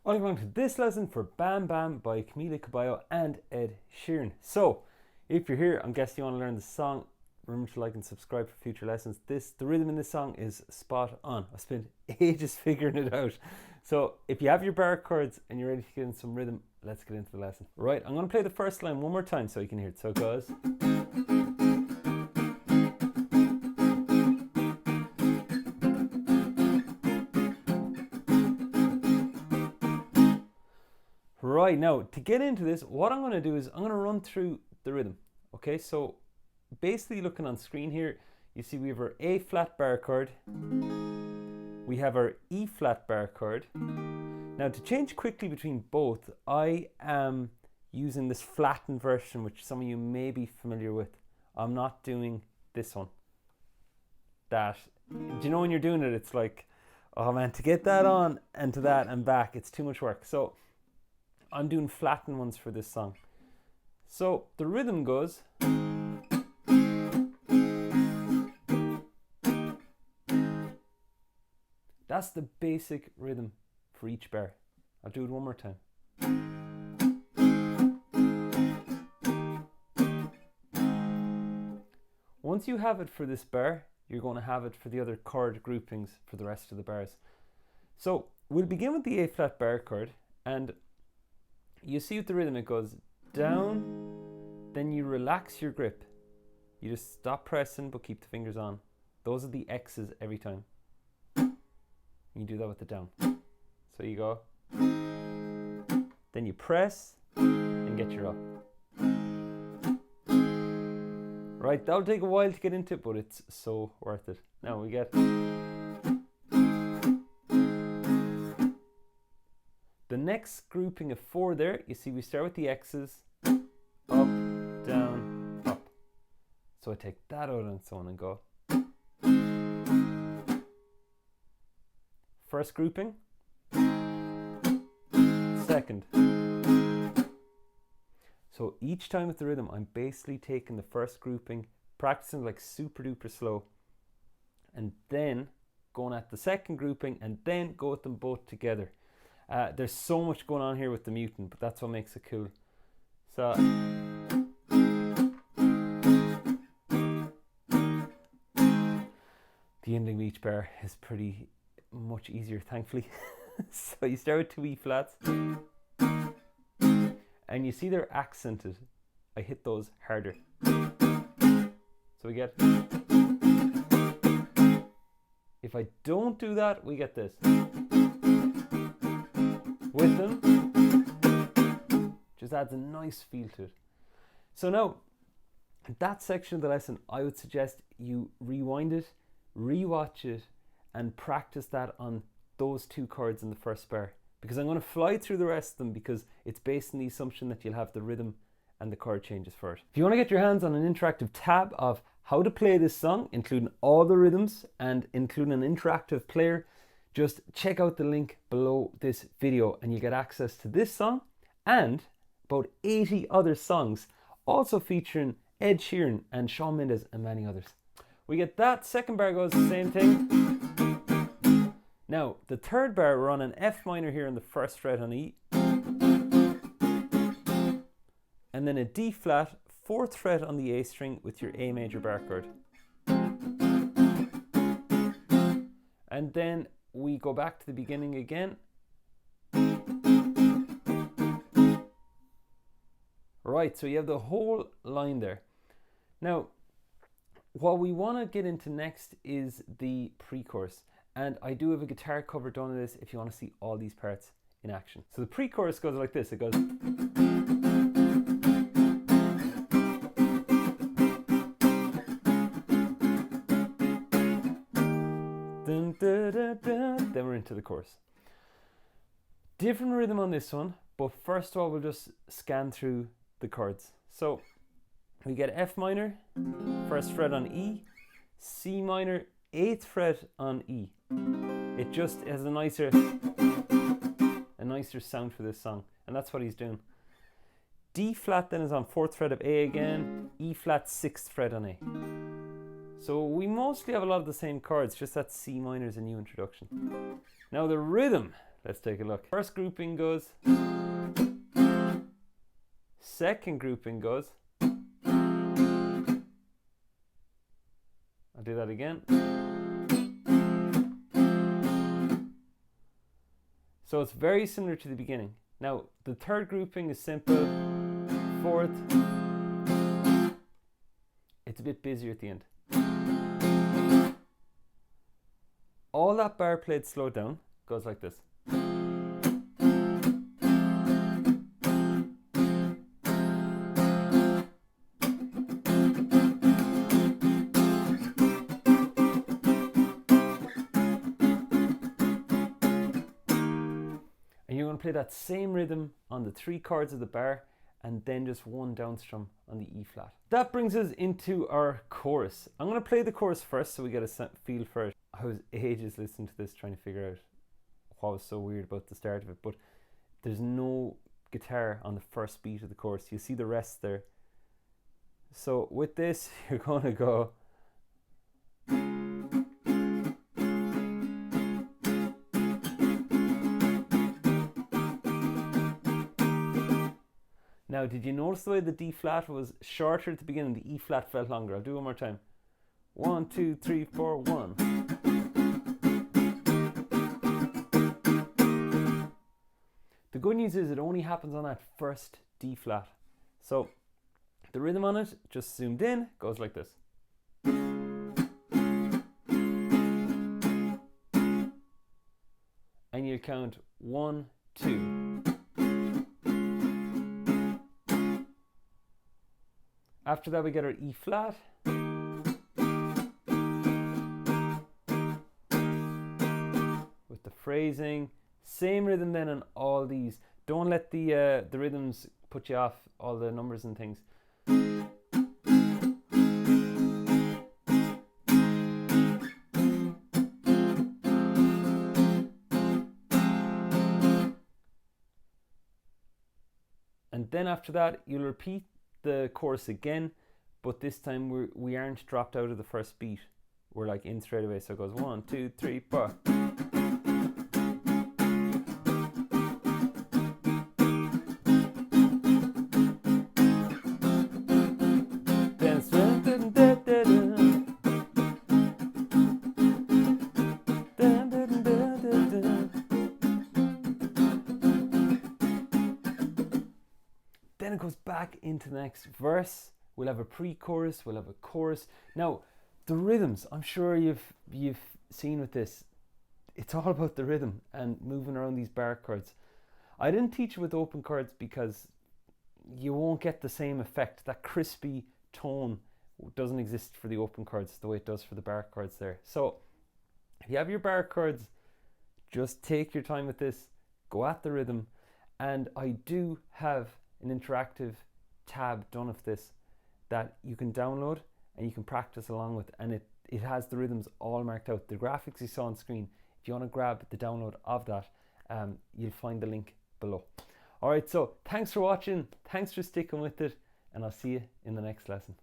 Welcome to this lesson for Bam Bam by Camila Cabello and Ed Sheeran. So, if you're here, I'm guessing you want to learn the song. Remember to like and subscribe for future lessons. The rhythm in this song is spot on. I spent ages figuring it out. So, if you have your bar chords and you're ready to get in some rhythm, let's get into the lesson. Right, I'm going to play the first line one more time so you can hear it. So it goes. Right, now to get into this, what I'm going to do is I'm going to run through the rhythm. Okay, so basically looking on screen here, you see we have our A flat bar chord, we have our E flat bar chord. Now to change quickly between both, I am using this flattened version, which some of you may be familiar with. I'm not doing this one. Do you know when you're doing it, it's like, oh man, to get that on and to that and back, it's too much work. So I'm doing flattened ones for this song. So the rhythm goes. That's the basic rhythm for each bar. I'll do it one more time. Once you have it for this bar, you're going to have it for the other chord groupings for the rest of the bars. So we'll begin with the A flat bar chord, and you see with the rhythm it goes down, then you relax your grip. You just stop pressing but keep the fingers on. Those are the X's every time. You do that with the down. So you go, then you press and get your up. Right, that'll take a while to get into it, but it's so worth it. Now we get the next grouping of 4 there. You see we start with the X's, up, down, up. So I take that out and so on and go. First grouping, second. So each time with the rhythm, I'm basically taking the first grouping, practicing like super duper slow, and then going at the second grouping and then go with them both together. There's so much going on here with the muting, but that's what makes it cool. So the ending of each bar is pretty much easier, thankfully. So you start with 2 E flats, and you see they're accented. I hit those harder. So we get. If I don't do that, we get this. With them, just adds a nice feel to it. So now, that section of the lesson, I would suggest you rewind it, rewatch it, and practice that on those 2 chords in the first bar. Because I'm going to fly through the rest of them because it's based on the assumption that you'll have the rhythm and the chord changes first. If you want to get your hands on an interactive tab of how to play this song, including all the rhythms and including an interactive player, just check out the link below this video and you'll get access to this song and about 80 other songs, also featuring Ed Sheeran and Shawn Mendes and many others. We get that. Second bar goes the same thing. Now, the third bar, we're on an F minor here on the first fret on E. And then a D flat, 4th fret on the A string with your A major bar chord. And then we go back to the beginning again. Right, so you have the whole line there. Now, what we want to get into next is the pre-chorus. And I do have a guitar cover done of this if you want to see all these parts in action. So the pre-chorus goes like this. It goes. Dun, dun, dun, dun. Then we're into the chorus. Different rhythm on this one, but first of all we'll just scan through the chords. So we get F minor, 1st fret on E, C minor, 8th fret on E. It just has a nicer sound for this song, and that's what he's doing. D flat then is on 4th fret of A again, E flat 6th fret on A. So we mostly have a lot of the same chords, just that C minor is a new introduction. Now the rhythm, Let's take a look. First grouping goes. Second grouping goes. I'll do that again. So it's very similar to the beginning. Now, the third grouping is simple. Fourth. It's a bit busier at the end. All that bar played slowed down goes like this. And you're going to play that same rhythm on the 3 chords of the bar and then just 1 down strum on the E flat. That brings us into our chorus. I'm going to play the chorus first so we get a feel for it. I was ages listening to this trying to figure out what was so weird about the start of it, but there's no guitar on the first beat of the chorus. You see the rest there. So with this, you're going to go. Now, did you notice the way the D flat was shorter at the beginning? The E flat felt longer. I'll do it one more time. 1, 2, 3, 4, 1. The good news is it only happens on that first D flat. So the rhythm on it, just zoomed in, goes like this. And you count 1, 2. After that we get our E flat. With the phrasing. Same rhythm then on all these. Don't let the rhythms put you off all the numbers and things. And then after that you'll repeat the chorus again, but this time we aren't dropped out of the first beat. We're like in straight away, so it goes 1, 2, 3, 4. Then it goes back into the next verse. We'll have a pre-chorus, we'll have a chorus. Now, the rhythms, I'm sure you've seen with this, it's all about the rhythm and moving around these bar chords. I didn't teach it with open chords because you won't get the same effect. That crispy tone doesn't exist for the open chords the way it does for the bar chords there. So, if you have your bar chords, just take your time with this, go at the rhythm, and I do have an interactive tab done of this that you can download and you can practice along with, and it has the rhythms all marked out. The graphics you saw on screen, if you want to grab the download of that, you'll find the link below. Alright, so thanks for watching, thanks for sticking with it, and I'll see you in the next lesson.